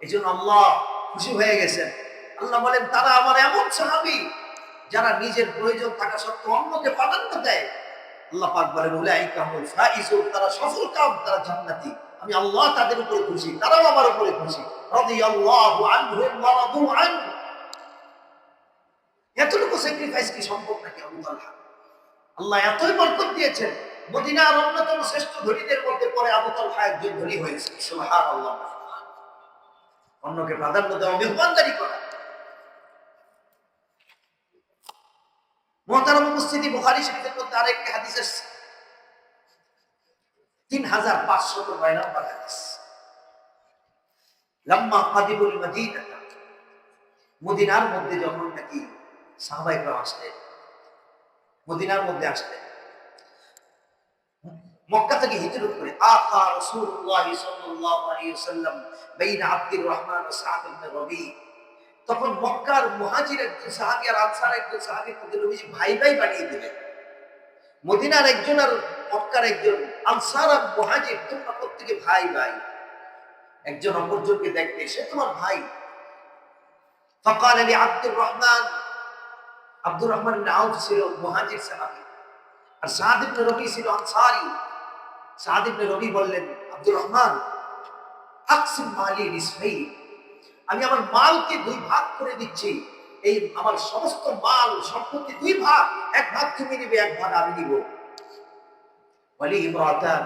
এই জন্য আল্লাহ খুশি হয়ে গেছেন। আল্লাহ বলেন, তারা আমার এমন সাহাবী যারা নিজের প্রয়োজন থাকা সত্ত্বেও অন্যকে প্রাধান্য দেয়। আল্লাহ পাক বলেন, উলাইকা হুমুল ফাইজুন, তারা সফলকাম, তারা জান্নাতি। আমি আল্লাহ তাদের উপরে খুশি, তারাও আমার উপরে খুশি। রাদিয়াল্লাহু আনহুম ওয়া রাদু আনহু। এতটুকু স্যাক্রিফাইস কি সম্ভব নাকি আবু তালহা? আল্লাহ এতই বরকত দিয়েছেন, মদিনার অন্যতম শ্রেষ্ঠ ধনীদের মধ্যে পরে আবু তালহা একজন ধনী হয়েছে। সুবহানাল্লাহ। অন্যকে প্রাধান্য দেওয়া, মেহমানদারি করা। মুহতারাম উপস্থিতি, বুখারী শরীফের মধ্যে আরেকটি হাদিস আছে, 3509 নম্বর হাদিস। লাম্মা কাদিমুল মদিনা, মদিনার মধ্যে যখন নাকি সাহাবায়ে কেরাম আসলেন, মদিনার মধ্যে আসলেন, মক্কা থেকে হিজরত করে, আকা রাসূলুল্লাহ সাল্লাল্লাহু আলাইহি ওয়াসাল্লাম বাইনা আব্দুর রহমান ওয়া সাদ ইবনে রবি, তখন মক্কার মুহাজির একজন সাহাবী আর আনসার একজন সাহাবীর মধ্যে নবীজি ভাই ভাই বানিয়ে দিলেন। মদিনার একজন আর মক্কার একজন, আনসার আর মুহাজির, তোমরা প্রত্যেকে ভাই ভাই, একজন অপরজনকে দেখবে, সে তোমার ভাই। ফাকাল আলী আব্দুর রহমান, আব্দুর রহমান ইবনে আউফ ছিল মুহাজির সাহাবী, আর সাদ ইবনে রবি ছিল আনসারী। সাদ ইবনে রবি বললেন, আব্দুর রহমান, আকসিম মালি নিসফাইন, আমি আমার মালকে 2 ভাগ করে দিচ্ছি, এই আমার সমস্ত মাল সম্পত্তি 2 ভাগ, 1 ভাগ তুমি নিবে, 1 ভাগ আমি নিব। ওয়ালি ইমরাতান,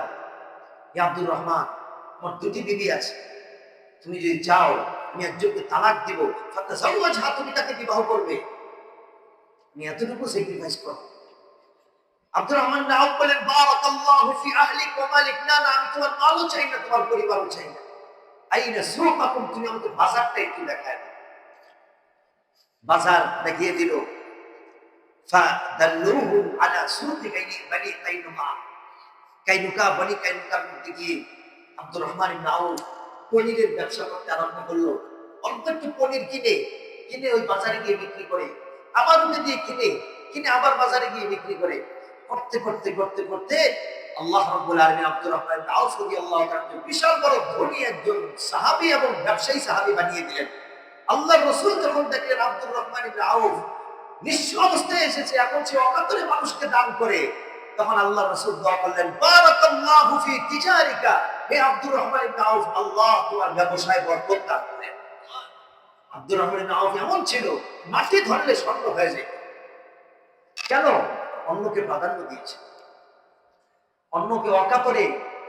ইয়া আব্দুর রহমান, আমার 2টি বিবি আছে, তুমি যদি চাও আমি একজনকে তালাক দিব, ফাতাযাওয়াজহা, তুমি তাকে বিবাহ করবে। আমি এতটুকু স্যাক্রিফাইস করব। আব্দুর রহমান ইবনে আউফ বলেন, বারাকাল্লাহু ফি আহলিক ওয়া মালিক, না না, আমি তোমার মালও চাই না, তোমার পরিবারও চাই না। আইনা সুকাকুম, তুমি আমাকে বাজারটা একটু দেখায় দাও। বাজার দেখিয়ে দিল। ফাদাল্লুহু আলা সুকি বনি কাইনুকা, বনি কাইনুকার মধ্যে গিয়ে আব্দুর রহমান ইবনে আউফ পনিরের ব্যবসা করতে আরম্ভ করলো। অল্প একটু পনির কিনে ওই বাজারে গিয়ে বিক্রি করে, আবার ওকে দিয়ে কিনে আবার বাজারে গিয়ে বিক্রি করে, করতে করতে করতে করতে আল্লাহ রাব্বুল আলামিন আব্দুর রহমান ইবনে আউফ রাদিয়াল্লাহু তাআলা বিশাল বড় ধনী একজন সাহাবী এবং ব্যবসায়ী সাহাবী বানিয়ে দিলেন। আল্লাহর রাসূল যখন দেখলেন আব্দুর রহমান ইবনে আউফ নিঃস্ব অবস্থায় এসেছে, এখন সে অকাতরে মানুষকে দান করে, তখন আল্লাহ রাসূল দোয়া করলেন, বারাকাল্লাহু ফি তিজারিকা, হে আব্দুর রহমান ইবনে আউফ, আল্লাহ তোমার ব্যবসায় বরকত দান করেন। আব্দুর রহমান ইবনে আউফ এমন ছিল, মাটি ধরলে স্বর্ণ হয়ে যায়। কেন? অন্যকে প্রাধান্য দিয়েছে, অন্যকে অকাতরে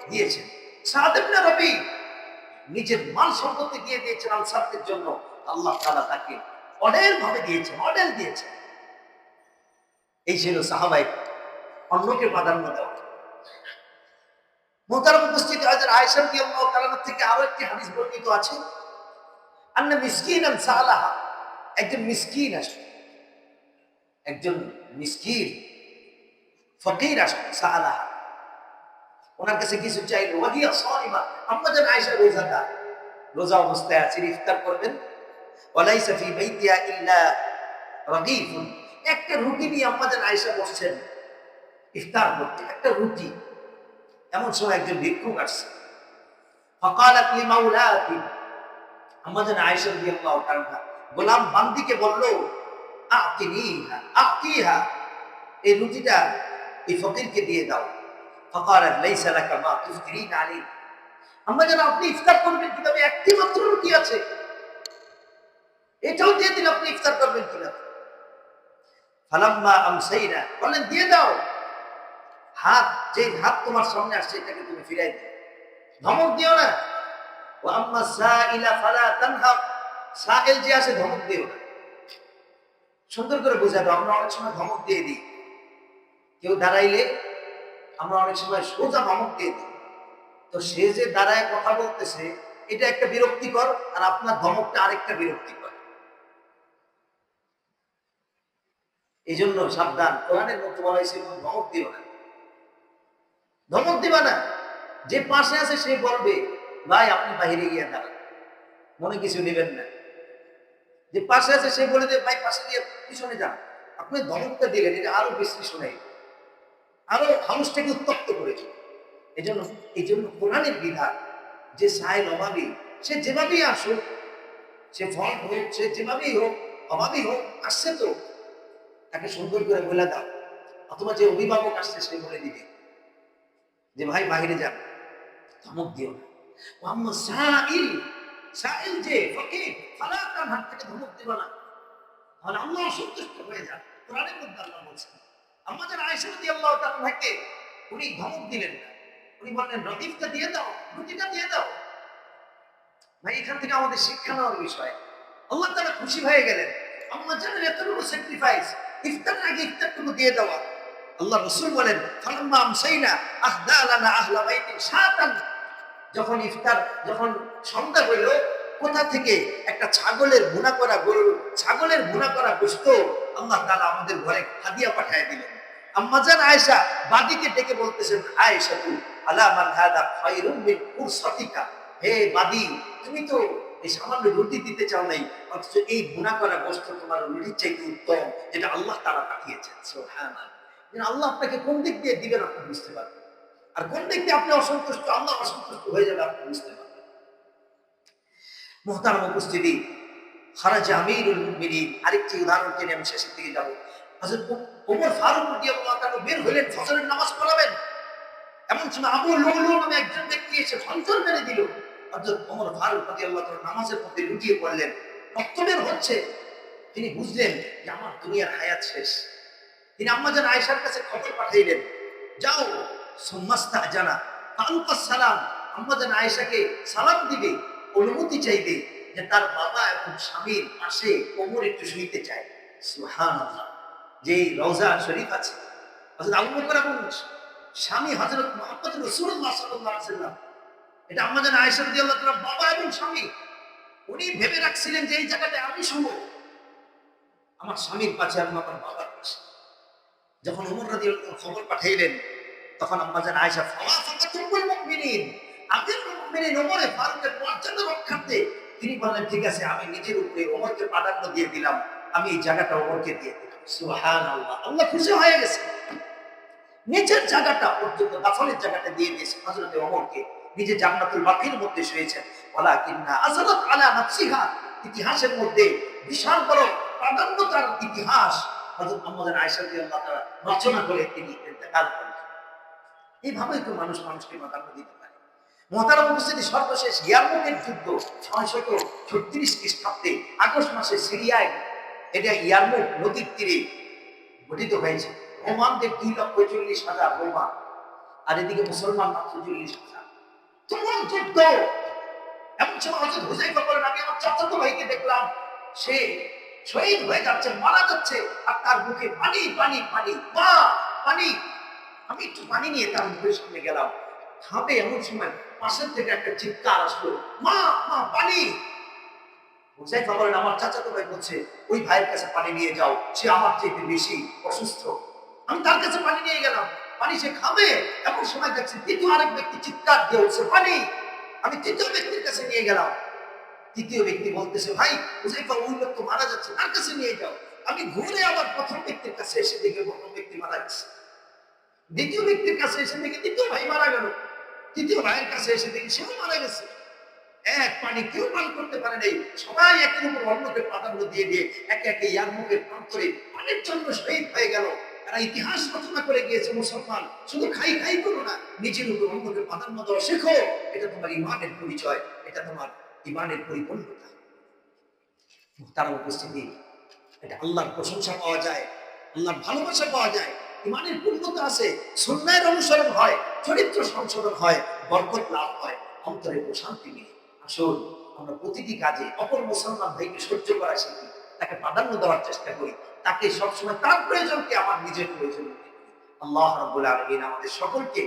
দিয়েছেন। সাদ ইবনে রবি নিজের মাল সম্পত্তি দিয়ে দিয়েছেন আনসারদের জন্য, আল্লাহ তাআলা তাকে অডেল ভাবে দিয়েছেন, অডেল দিয়েছেন। এই ছিল সাহাবায়ে অন্যকে প্রাধান্য দেওয়া। মুহতারাম উপস্থিতি, হযরত আয়েশা রাদিয়াল্লাহু তাআলা থেকে আরো একটি হাদিস বর্ণিত আছে, আন্না মিসকিনান সালাহা, একজন মিসকিন আসে, একজন মিসকিন ফকির আসে, সালাহা, ওনার কাছে কিছু চাইলো, ওয়াহিয়া সাইমা, আম্মা জান আয়েশা রোজাদার, রোজা অবস্থায় আছেন, ইফতার করবেন, ওয়ালাইসা ফি বাইতিহা ইল্লা রাগীফুন, একটা রুটি নিয়ে আম্মা জান আয়েশা বসছেন ইফতার করতে, একটা রুটি। এমন সময় একজন ভিক্ষুক আসছে, ফাকালাত লিমাউলাতি, আম্মা জান আয়েশা রাদিয়াল্লাহু তাআলা গোলাম বান্দিকে বলল, আতিনিহা আতিহা, এই রুটিটা এই ফকিরকে দিয়ে দাও। ফাকালাত লাইসা লাকা মা তুফতিরিন আলাইহি, আম্মা জান আপনি ইফতার করবেন কিভাবে, একটি মাত্র রুটি আছে, এটাও দিয়ে দিলে আপনি ইফতার করবেন কিভাবে? ফালাম্মা আমসাইনা, বলেন দিয়ে দাও। হাত, যে হাত তোমার সামনে আসছে এটাকে তুমি ফিরাই দাও, ধমক দিও না। ওয়া আম্মা সাইলা ফালা তানহা, সাইল যে আসে ধমক দিও না, সুন্দর করে বোঝা দাও। আমরা অনেক সময় ধমক দিয়ে দিই, কেউ দাঁড়াইলে আমরা অনেক সময় সোজা ধমক দিয়ে দিই, তো সে যে দাঁড়ায় কথা বলতেছে এটা একটা বিরক্তিকর, আর আপনার ধমকটা আরেকটা বিরক্তিকর। এই জন্য সাবধান, কোরআনের মতো বলা হয়েছে ধমক দিও না, ধমক দিবা না। যে পাশে আছে সে বলবে, ভাই আপনি বাহিরে গিয়ে দাঁড়ান, মনে কিছু নেবেন না। যে পাশে আছে সে বলে দেবে, ভাই পাশে গিয়ে পিছনে যান। আপনি ধমকটা দিলেন, এটা আরো বেশি শোনাই, আরো হাউসটাকে উত্তপ্ত করেছে। এই জন্য কোরআনের বিধান, যে সাহেল অভাবী, সে যেভাবেই আসুক, সে ফল হোক, সে যেভাবেই হোক, অভাবী হোক, আসছে তো তাকে সুন্দর করে বলে দাও। অথবা যে অভিভাবক আসছে সে বলে দিবে যে ভাই বাহিরে যান, ধমক দিও না। আম্মা সাইল, সাইল যে ফকির, ফালা তানহা, তাকে ধমক দিও না, তাহলে আল্লাহ সন্তুষ্ট হয়ে যান। কোরআনের মধ্যে আল্লাহ বলছেন, আম্মা জান আয়েশা রাদিয়াল্লাহু তাআলাকে উনি ধমক দিলেন না, উনি বললেন রদিফটা দিয়ে দাও, রুটিটা দিয়ে দাও। ভাই এখান থেকে আমাদের শিক্ষা নেওয়ার বিষয়। আল্লাহ তাআলা খুশি হয়ে গেলেন, আম্মা জানের এতটুকু স্যাক্রিফাইস, ইফতারের আগে ইফতারটুকু দিয়ে দেওয়া। আল্লাহ রাসূল বলেন, ফালাম্মা আমসাইনা আহদা লানা আহলা বাইতিন শাতান, যখন ইফতার, যখন সন্ধ্যা হইল, কোথা থেকে একটা ছাগলের ভুনা করা গরু, ছাগলের ভুনা করা গোশত আল্লাহ তাআলা আমাদের ঘরে হাদিয়া পাঠিয়ে দিলেন। আম্মা জান আয়েশা বাদীকে ডেকে বলতেছেন, আয়েশা তু আলা মান হাদা খায়রুম মিন কুরসাতিকা, হে বাদী, তুমি তো এই সামান্য রুটি দিতে চাও নাই, অথচ এই ভুনা করা গোশত তোমার রুটির চাইতে উত্তম, যেটা আল্লাহ তাআলা পাঠিয়েছেন। সুবহানাল্লাহ। আল্লাহ আপনাকে কোন দিক দিয়ে দিবেন আপনি বুঝতে পারবেন, আর কোন দিক দিয়ে আপনি অসন্তুষ্ট, আল্লাহ অসন্তুষ্ট হয়ে যাবে আপনি বুঝতে পারবেন। মুহতারাম উপস্থিতি, খারাজা আমিরুল মুমিনিন, আরেকটি উদাহরণ টেনে আমি শেষের দিকে যাব। হযরত ওমর ফারুক রাদিয়াল্লাহু তাআলা বের হলেন ফজরের নামাজ পড়াবেন, এমন সময় আবু লুলু নামে একজন ব্যক্তি এসে খঞ্জর মেরে দিল। হযরত ওমর ফারুক রাদিয়াল্লাহু তাআলা নামাজের মধ্যে লুটিয়ে পড়লেন, রক্ত বের হচ্ছে। তিনি বুঝলেন যে আমার দুনিয়ার হায়াত শেষ। তিনি আম্মা জান আয়েশার কাছে খবর পাঠাইলেন, যাও সুম্মাস্তা জানা আলকা সালাম, আম্মা জান আয়েশাকে সালাম দিবে, অনুমতি চাইবে যে তার বাবা এবং স্বামীর পাশে ওমর একটু শুইতে চায়। সুবহানাল্লাহ। যে রওজা শরীফ আছে, হযরত আবু বকর এবং স্বামী হযরত মুহাম্মদ রাসূলুল্লাহ সাল্লাল্লাহু আলাইহি ওয়াসাল্লাম, এটা আম্মা জান আয়েশা রাদিয়াল্লাহু তাআলা বাবা এবং স্বামী, উনি ভেবে রাখছিলেন যে এই জায়গাটায় আমি শুবো, আমার স্বামীর পাশে এবং আমার বাবার পাশে। যখন ওমর রাদিয়াল্লাহু খবর পাঠাইলেন, তখন আম্মা জান আয়েশা ফাওয়াফাকাতুল মুমিনিন, আমিরুল মুমিনিন ওমর ফারুকের মর্যাদা রক্ষার্থে তিনি বললেন, ঠিক আছে, আমি নিজের উপরে ওমরকে প্রাধান্য দিয়ে দিলাম, আমি এই জায়গাটা ওমরকে দিয়ে দিলাম। সুবহানাল্লাহ। আল্লাহ খুশি হয়ে গেছে। নিচের জায়গাটা পর্যন্ত দাফনের জায়গাটা দিয়ে দিয়েছে হযরত ওমরকে, নিজে জান্নাতুল বাকির মধ্যে শুয়েছেন। ওয়ালাকিন্না আসারাত আলা নাফসিহা, ইতিহাসের মধ্যে বিশাল বড় প্রাধান্য তার ইতিহাস হযরত আম্মা আয়েশা রাদিয়াল্লাহু তাআলা রচনা করে তিনি ইন্তেকাল করেন। এইভাবেই তো মানুষ মানুষকে প্রাধান্য দিতে পারে। মহতারাম উপস্থিতি, সর্বশেষ ইয়ারমুকের যুদ্ধ 636 খ্রিস্টাব্দে আগস্ট মাসে সিরিয়ায়, এটা ইয়ারমুক নদীর তীরে গঠিত হয়েছে। রোমানদের 2,40,000 রোমান, আর এদিকে মুসলমান মাত্র 40,000। তুমুল যুদ্ধ। এমন সময় হযরত হুযায়ফা বলেন, আমি আমার চাচাতো ভাইকে দেখলাম সে শহীদ হয়ে যাচ্ছে, মারা যাচ্ছে, আর তার মুখে পানি পানি পানি, মা পানি। আমি একটু পানি নিয়ে তার মুখের সামনে গেলাম, খাবে এমন সময় পাশের থেকে একটা চিৎকার আসলো, মা মা পানি। হুযায়ফা বলেন, আমার চাচাতো ভাই বলছে ওই ভাইয়ের কাছে পানি নিয়ে যাও, সে আমার চেয়ে বেশি অসুস্থ। আমি তার কাছে পানি নিয়ে গেলাম, পানি সে খাবে এমন সময় দেখছি দ্বিতীয় আরেক ব্যক্তি চিৎকার দিয়ে উঠছে পানি। আমি তৃতীয় ব্যক্তির কাছে নিয়ে গেলাম, তৃতীয় ব্যক্তি বলতেছে, ভাই হুযায়ফা ওই লোক তো মারা যাচ্ছে, তার কাছে নিয়ে যাও। আমি ঘুরে আবার প্রথম ব্যক্তির কাছে এসে দেখে প্রথম ব্যক্তি মারা গেছে, দ্বিতীয় ব্যক্তির কাছে এসে দেখে দ্বিতীয় ভাই মারা গেল, তৃতীয় ভাইয়ের কাছে এসে দেখি সেও মারা গেছে। এক পানি কেউ পান করতে পারে নাই, সবাই একের উপর অন্যকে প্রাধান্য দিয়ে দিয়ে একে একে ইয়ারমুকের প্রান্তরে পানির জন্য শহীদ হয়ে গেল। তারা ইতিহাস রচনা করে গিয়েছে, মুসলমান শুধু খাই খাই করো না, নিজের উপর অন্যকে প্রাধান্য দেওয়া শেখো। এটা তোমার ইমানের পরিচয়, এটা তোমার ইমানের পরিপূর্ণতা। তারা উপস্থিতি, এটা আল্লাহর প্রশংসা পাওয়া যায়, আল্লাহর ভালোবাসা পাওয়া যায়, ইমানের পূর্ণতা আছে, সুন্নাহের অনুসরণ হয়, চরিত্র সংশোধন হয়, বরকত লাভ হয়, অন্তরে প্রশান্তি মিলে। আসুন আমরা প্রতিটি কাজে অপর মুসলমান ভাইকে সহ্য করা শিখি, তাকে প্রাধান্য দেওয়ার চেষ্টা করি, তাকে সবসময় তার প্রয়োজনকে আমার নিজের প্রয়োজন মনে করি। আল্লাহ রাব্বুল আলামিন আমাদের সকলকে